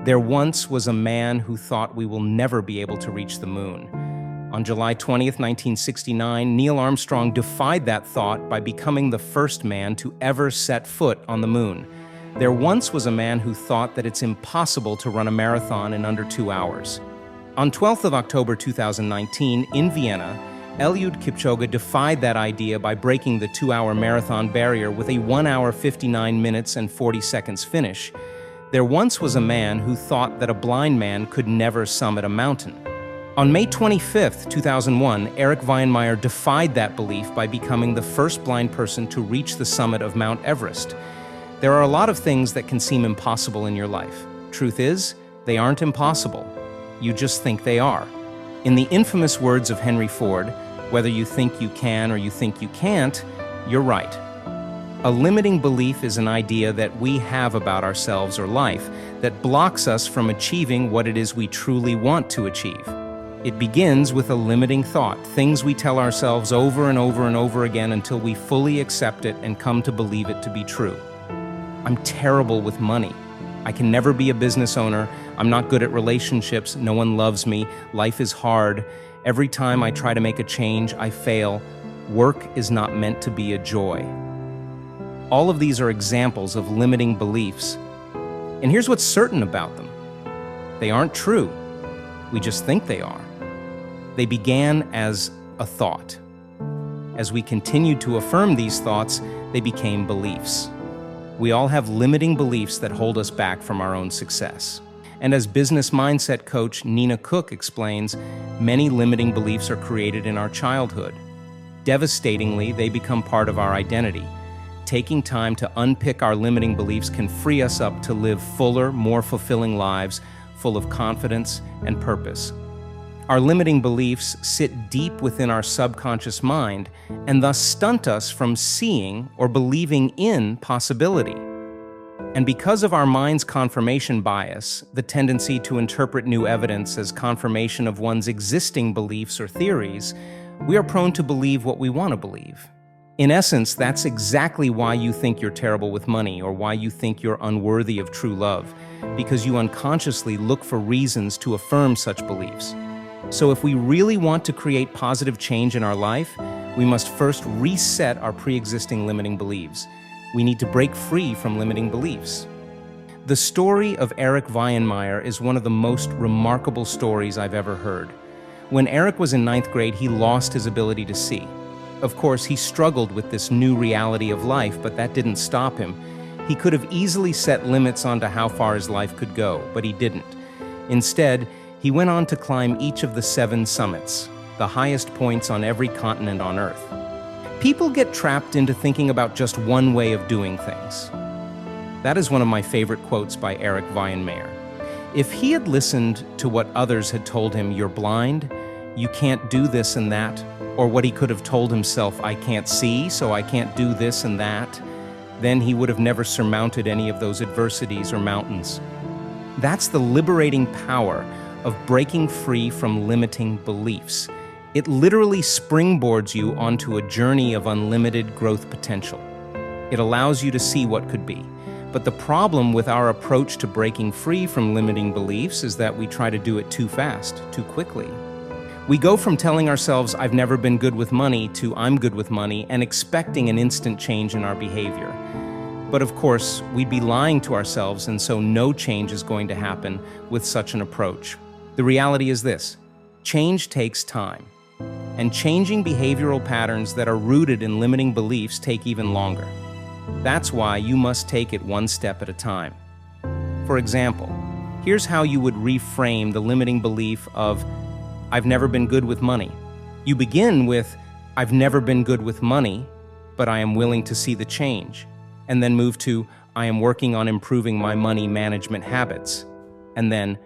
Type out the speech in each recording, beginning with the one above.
There once was a man who thought we will never be able to reach the moon. On July 20th, 1969, Neil Armstrong defied that thought by becoming the first man to ever set foot on the moon. There once was a man who thought that it's impossible to run a marathon in under 2 hours. On 12th of October 2019, in Vienna, Eliud Kipchoge defied that idea by breaking the 2-hour marathon barrier with a 1 hour 59 minutes and 40 seconds finish. There once was a man who thought that a blind man could never summit a mountain. On May 25, 2001, Eric Weinmeier defied that belief by becoming the first blind person to reach the summit of Mount Everest. There are a lot of things that can seem impossible in your life. Truth is, they aren't impossible. You just think they are. In the infamous words of Henry Ford, whether you think you can or you think you can't, you're right. A limiting belief is an idea that we have about ourselves or life that blocks us from achieving what it is we truly want to achieve. It begins with a limiting thought, things we tell ourselves over and over and over again until we fully accept it and come to believe it to be true. I'm terrible with money. I can never be a business owner. I'm not good at relationships. No one loves me. Life is hard. Every time I try to make a change, I fail. Work is not meant to be a joy. All of these are examples of limiting beliefs. And here's what's certain about them. They aren't true. We just think they are. They began as a thought. As we continued to affirm these thoughts, they became beliefs. We all have limiting beliefs that hold us back from our own success. And as business mindset coach Nina Cook explains, many limiting beliefs are created in our childhood. Devastatingly, they become part of our identity. Taking time to unpick our limiting beliefs can free us up to live fuller, more fulfilling lives, full of confidence and purpose. Our limiting beliefs sit deep within our subconscious mind and thus stunt us from seeing or believing in possibility. And because of our mind's confirmation bias, the tendency to interpret new evidence as confirmation of one's existing beliefs or theories, we are prone to believe what we want to believe. In essence, that's exactly why you think you're terrible with money or why you think you're unworthy of true love, because you unconsciously look for reasons to affirm such beliefs. So if we really want to create positive change in our life, we must first reset our pre-existing limiting beliefs. We need to break free from limiting beliefs. The story of Eric Weinmeier is one of the most remarkable stories I've ever heard. When Eric was in 9th grade, he lost his ability to see. Of course, he struggled with this new reality of life, but that didn't stop him. He could have easily set limits onto how far his life could go, but he didn't. Instead, he went on to climb each of the 7 summits, the highest points on every continent on Earth. People get trapped into thinking about just one way of doing things. That is one of my favorite quotes by Eric Weinmeier. If he had listened to what others had told him, "You're blind, you can't do this and that," or what he could have told himself, "I can't see, so I can't do this and that," then he would have never surmounted any of those adversities or mountains. That's the liberating power of breaking free from limiting beliefs. It literally springboards you onto a journey of unlimited growth potential. It allows you to see what could be. But the problem with our approach to breaking free from limiting beliefs is that we try to do it too fast, too quickly. We go from telling ourselves, "I've never been good with money," to "I'm good with money," and expecting an instant change in our behavior. But of course, we'd be lying to ourselves, and so no change is going to happen with such an approach. The reality is this: change takes time. And changing behavioral patterns that are rooted in limiting beliefs take even longer. That's why you must take it one step at a time. For example, here's how you would reframe the limiting belief of, "I've never been good with money." You begin with, "I've never been good with money, but I am willing to see the change," and then move to, "I am working on improving my money management habits," and then,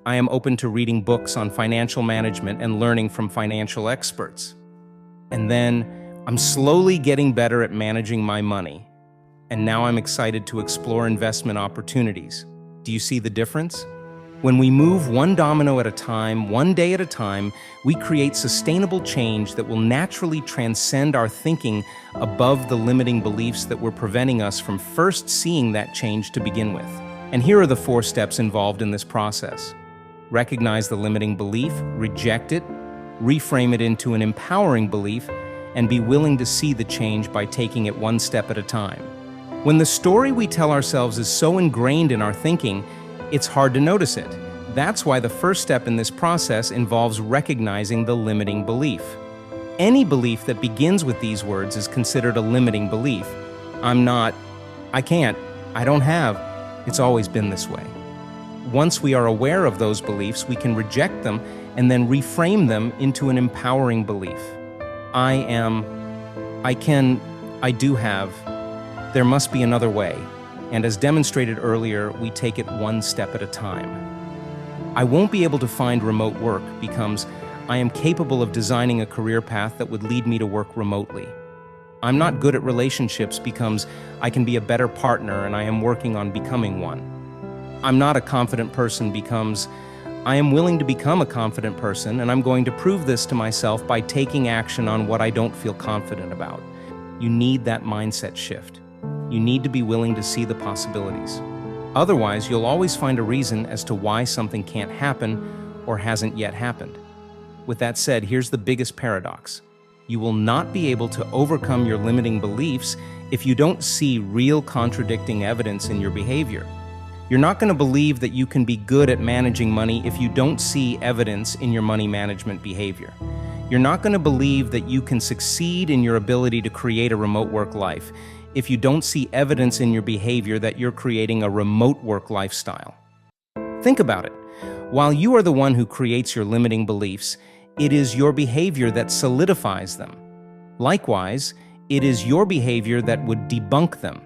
"I am open to reading books on financial management and learning from financial experts," and then, "I'm slowly getting better at managing my money, and now I'm excited to explore investment opportunities." Do you see the difference? When we move one domino at a time, one day at a time, we create sustainable change that will naturally transcend our thinking above the limiting beliefs that were preventing us from first seeing that change to begin with. And here are the 4 steps involved in this process. Recognize the limiting belief, reject it, reframe it into an empowering belief, and be willing to see the change by taking it one step at a time. When the story we tell ourselves is so ingrained in our thinking, it's hard to notice it. That's why the first step in this process involves recognizing the limiting belief. Any belief that begins with these words is considered a limiting belief. I'm not, I can't, I don't have. It's always been this way. Once we are aware of those beliefs, we can reject them and then reframe them into an empowering belief. I am, I can, I do have. There must be another way. And as demonstrated earlier, we take it one step at a time. I won't be able to find remote work becomes I am capable of designing a career path that would lead me to work remotely. I'm not good at relationships becomes I can be a better partner and I am working on becoming one. I'm not a confident person becomes I am willing to become a confident person and I'm going to prove this to myself by taking action on what I don't feel confident about. You need that mindset shift. You need to be willing to see the possibilities. Otherwise, you'll always find a reason as to why something can't happen or hasn't yet happened. With that said, here's the biggest paradox. You will not be able to overcome your limiting beliefs if you don't see real contradicting evidence in your behavior. You're not going to believe that you can be good at managing money if you don't see evidence in your money management behavior. You're not going to believe that you can succeed in your ability to create a remote work life if you don't see evidence in your behavior that you're creating a remote work lifestyle. Think about it. While you are the one who creates your limiting beliefs, it is your behavior that solidifies them. Likewise, it is your behavior that would debunk them.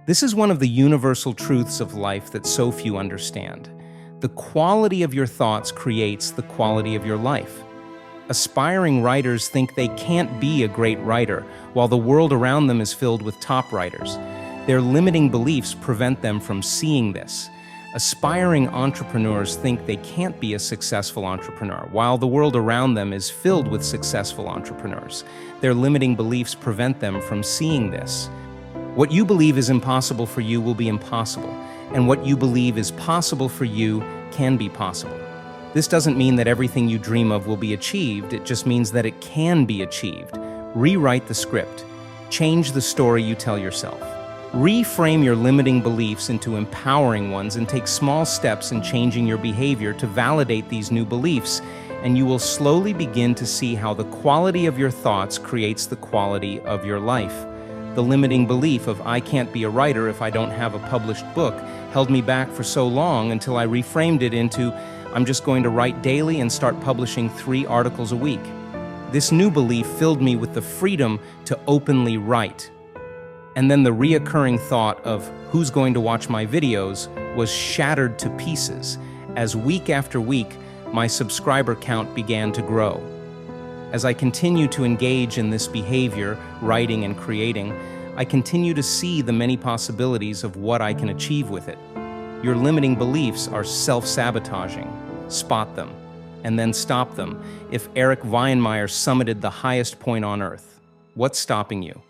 This is one of the universal truths of life that so few understand. The quality of your thoughts creates the quality of your life. Aspiring writers think they can't be a great writer, while the world around them is filled with top writers. Their limiting beliefs prevent them from seeing this. Aspiring entrepreneurs think they can't be a successful entrepreneur, while the world around them is filled with successful entrepreneurs. Their limiting beliefs prevent them from seeing this. What you believe is impossible for you will be impossible, and what you believe is possible for you can be possible. This doesn't mean that everything you dream of will be achieved, it just means that it can be achieved. Rewrite the script. Change the story you tell yourself. Reframe your limiting beliefs into empowering ones and take small steps in changing your behavior to validate these new beliefs, and you will slowly begin to see how the quality of your thoughts creates the quality of your life. The limiting belief of I can't be a writer if I don't have a published book held me back for so long until I reframed it into I'm just going to write daily and start publishing 3 articles a week. This new belief filled me with the freedom to openly write. And then the reoccurring thought of who's going to watch my videos was shattered to pieces as week after week my subscriber count began to grow. As I continue to engage in this behavior, writing and creating, I continue to see the many possibilities of what I can achieve with it. Your limiting beliefs are self-sabotaging. Spot them, and then stop them. If Eric Weinmeier summited the highest point on Earth, what's stopping you?